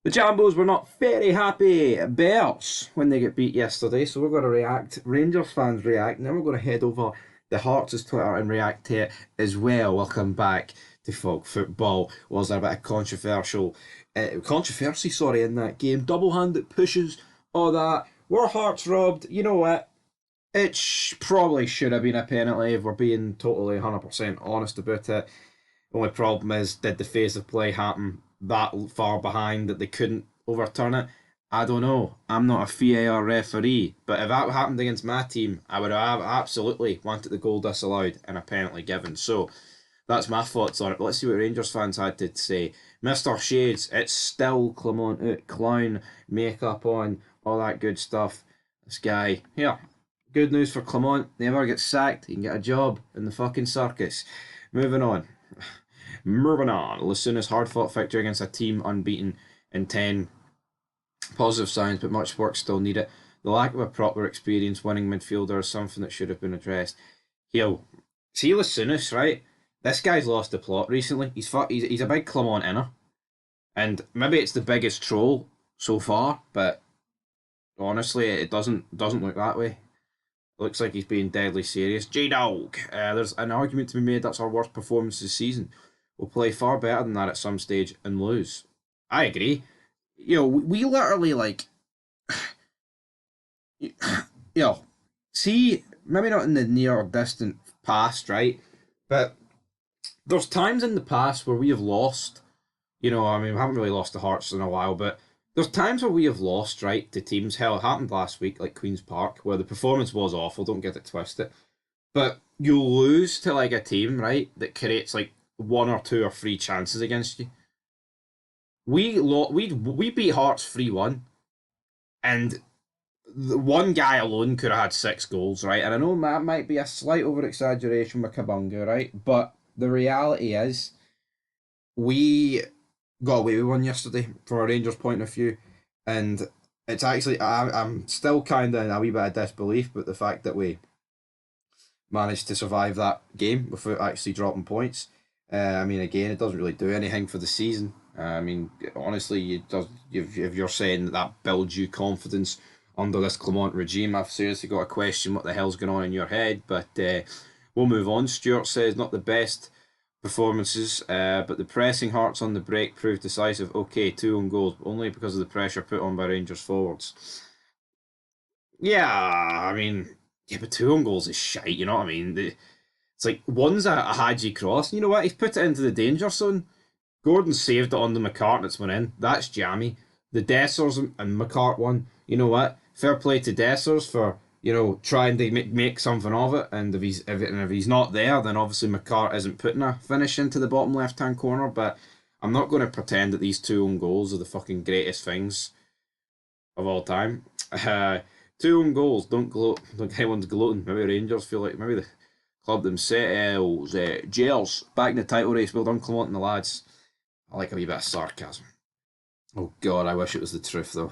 The Jambos were not very happy Bears when they get beat yesterday, so we're going to react. Rangers fans react, and then we're going to head over the Hearts' Twitter and react to it as well. Welcome back to Folk Football. Was there a bit of controversy, sorry, in that game? Double-handed pushes, all that. Were Hearts robbed? You know what? It probably should have been a penalty if we're being totally 100% honest about it. Only problem is, did the phase of play happen that far behind that they couldn't overturn it? I don't know. I'm not a VAR referee, but if that happened against my team, I would have absolutely wanted the goal disallowed and a penalty given. So that's my thoughts on it. But let's see what Rangers fans had to say. Mr. Shades, it's still Clement out, clown, makeup on, all that good stuff. This guy, here, good news for Clement. Never gets sacked. He can get a job in the fucking circus. Moving on. Moving on. Lasuna's hard-fought victory against a team unbeaten in 10. Positive signs, but much work still needed. The lack of a proper experienced winning midfielder is something that should have been addressed. Yo, see Lasunas, right? This guy's lost the plot recently. He's a big Clement inner. And maybe it's the biggest troll so far, but honestly, it doesn't look that way. Looks like he's being deadly serious. J-Dog, there's an argument to be made that's our worst performance this season. We'll play far better than that at some stage and lose. I agree. We literally see, maybe not in the near or distant past, right? But there's times in the past where we have lost. We haven't really lost the Hearts in a while, but there's times where we have lost, right, to teams. Hell, it happened last week, like Queen's Park, where the performance was awful, don't get it twisted. But you lose to a team, right, that creates one or two or three chances against you. We beat Hearts 3-1, and the one guy alone could have had 6 goals, right? And I know that might be a slight over exaggeration with Kabunga, right? But the reality is, we got away with one yesterday from a Rangers point of view, and it's actually I'm still kind of in a wee bit of disbelief, but the fact that we managed to survive that game without actually dropping points. Again, it doesn't really do anything for the season. Honestly, if you're saying that builds you confidence under this Clement regime, I've seriously got to question what the hell's going on in your head. But we'll move on. Stuart says not the best performances, but the pressing Hearts on the break proved decisive. Okay, 2 own goals, but only because of the pressure put on by Rangers forwards. Yeah, but 2 own goals is shite, you know what I mean? It's like, one's a Hadji cross, and you know what? He's put it into the danger zone. Gordon saved it on the McCart that's went in. That's jammy. The Dessers and McCart one, you know what? Fair play to Dessers for, trying to make something of it. And if he's not there, then obviously McCart isn't putting a finish into the bottom left-hand corner. But I'm not going to pretend that these 2 own goals are the fucking greatest things of all time. 2 own goals, don't gloat. Don't anyone's gloating. Maybe Rangers feel like, maybe the club themselves. Jails, back in the title race. Well done, Clement and the lads. I like a wee bit of sarcasm. Oh God, I wish it was the truth though.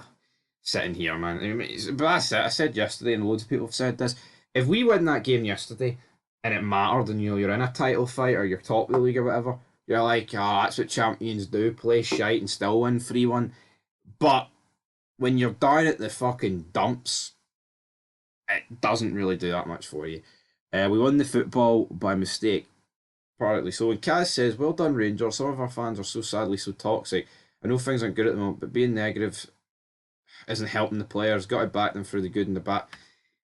Sitting here, man. But that's it. I said yesterday, and loads of people have said this. If we win that game yesterday, and it mattered, and you're in a title fight or you're top of the league or whatever, you're like, that's what champions do: play shite and still win 3-1. But when you're down at the fucking dumps, it doesn't really do that much for you. We won the football by mistake. Partly so. When Kaz says, well done, Rangers, some of our fans are so sadly so toxic. I know things aren't good at the moment, but being negative isn't helping the players. Got to back them through the good and the bad.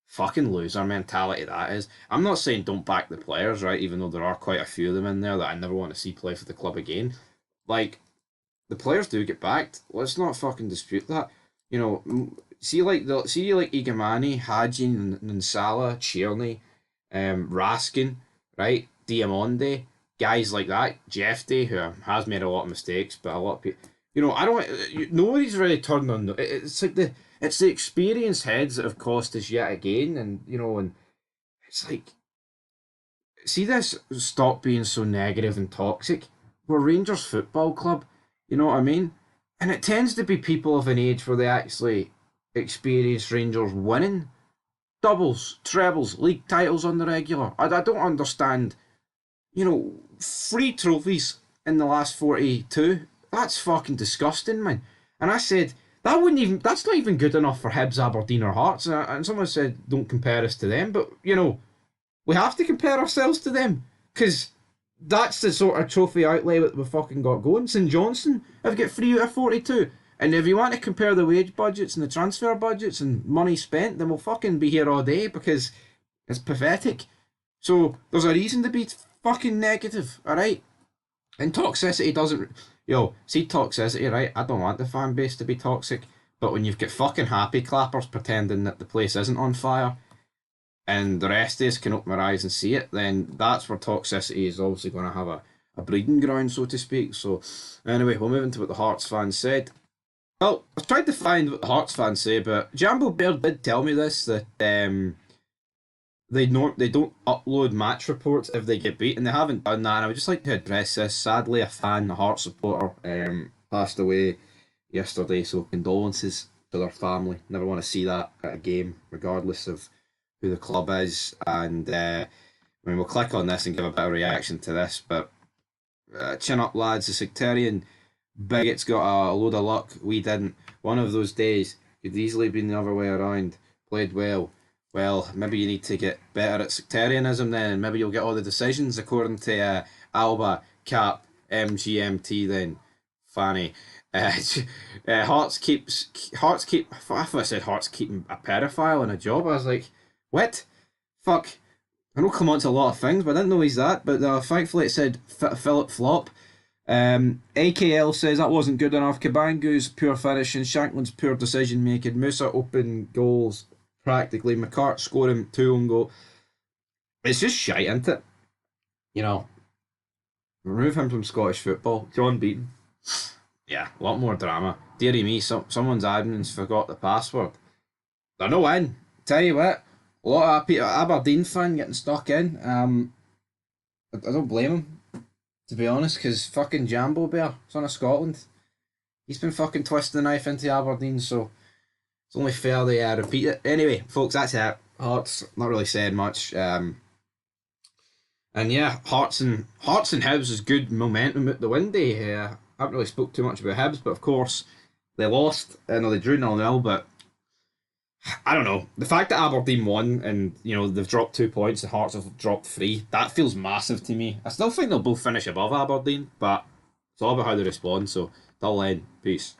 Fucking loser mentality that is. I'm not saying don't back the players, right? Even though there are quite a few of them in there that I never want to see play for the club again. The players do get backed. Let's not fucking dispute that. See Igamani, Hadji, Nansala, Tierney, Raskin, right? Diamonde, guys like that, Jeffy, who has made a lot of mistakes, but a lot of people, I don't. Nobody's really turned on. It's like it's the experienced heads that have cost us yet again, and it's like, see this, stop being so negative and toxic. We're Rangers Football Club, you know what I mean? And it tends to be people of an age where they actually experience Rangers winning doubles, trebles, league titles on the regular. I don't understand. 3 trophies in the last 42. That's fucking disgusting, man. And I said, that's not even good enough for Hibs, Aberdeen, or Hearts. And someone said, don't compare us to them. But, we have to compare ourselves to them. Because that's the sort of trophy outlay that we've fucking got going. St Johnstone have got 3 out of 42. And if you want to compare the wage budgets and the transfer budgets and money spent, then we'll fucking be here all day because it's pathetic. So there's a reason to be fucking negative, alright? And toxicity doesn't. See toxicity, right? I don't want the fan base to be toxic, but when you've got fucking happy clappers pretending that the place isn't on fire, and the rest of us can open our eyes and see it, then that's where toxicity is obviously going to have a breeding ground, so to speak. So, anyway, we'll move into what the Hearts fans said. Well, I've tried to find what the Hearts fans say, but Jambo Bear did tell me this that they don't upload match reports if they get beat, and they haven't done that. And I would just like to address this. Sadly, a fan, a Hearts supporter, passed away yesterday, so condolences to their family. Never want to see that at a game, regardless of who the club is. And we'll click on this and give a bit of reaction to this. But chin up, lads. The sectarian bigots got a load of luck. We didn't. One of those days could easily been the other way around. Played well. Well, maybe you need to get better at sectarianism then, and maybe you'll get all the decisions according to Alba, Cap, MGMT then. Fanny. Hearts keep. I thought I said Hearts keeping a pedophile in a job. I was like, what? Fuck. I know Clement's a lot of things, but I didn't know he's that. But thankfully it said Philip Flop. AKL says that wasn't good enough. Kabangu's poor finishing, Shankland's poor decision making, Musa open goals practically, McCart scoring 2 own goal. It's just shite, isn't it? Remove him from Scottish football. John Beaton. Yeah, a lot more drama. Deary me, someone's admin's forgot the password. They're no in. Tell you what, a lot of Aberdeen fan getting stuck in. I don't blame him, to be honest, because fucking Jambo Bear, son of Scotland, he's been fucking twisting the knife into Aberdeen, so it's only fair they repeat it. Anyway, folks, that's it. Hearts, not really said much. And yeah, Hearts and Hibs is good momentum at the windy. I haven't really spoke too much about Hibs, but of course they lost. No, they drew 0-0, but I don't know. The fact that Aberdeen won and they've dropped 2 points, the Hearts have dropped 3. That feels massive to me. I still think they'll both finish above Aberdeen, but it's all about how they respond. So, till then, peace.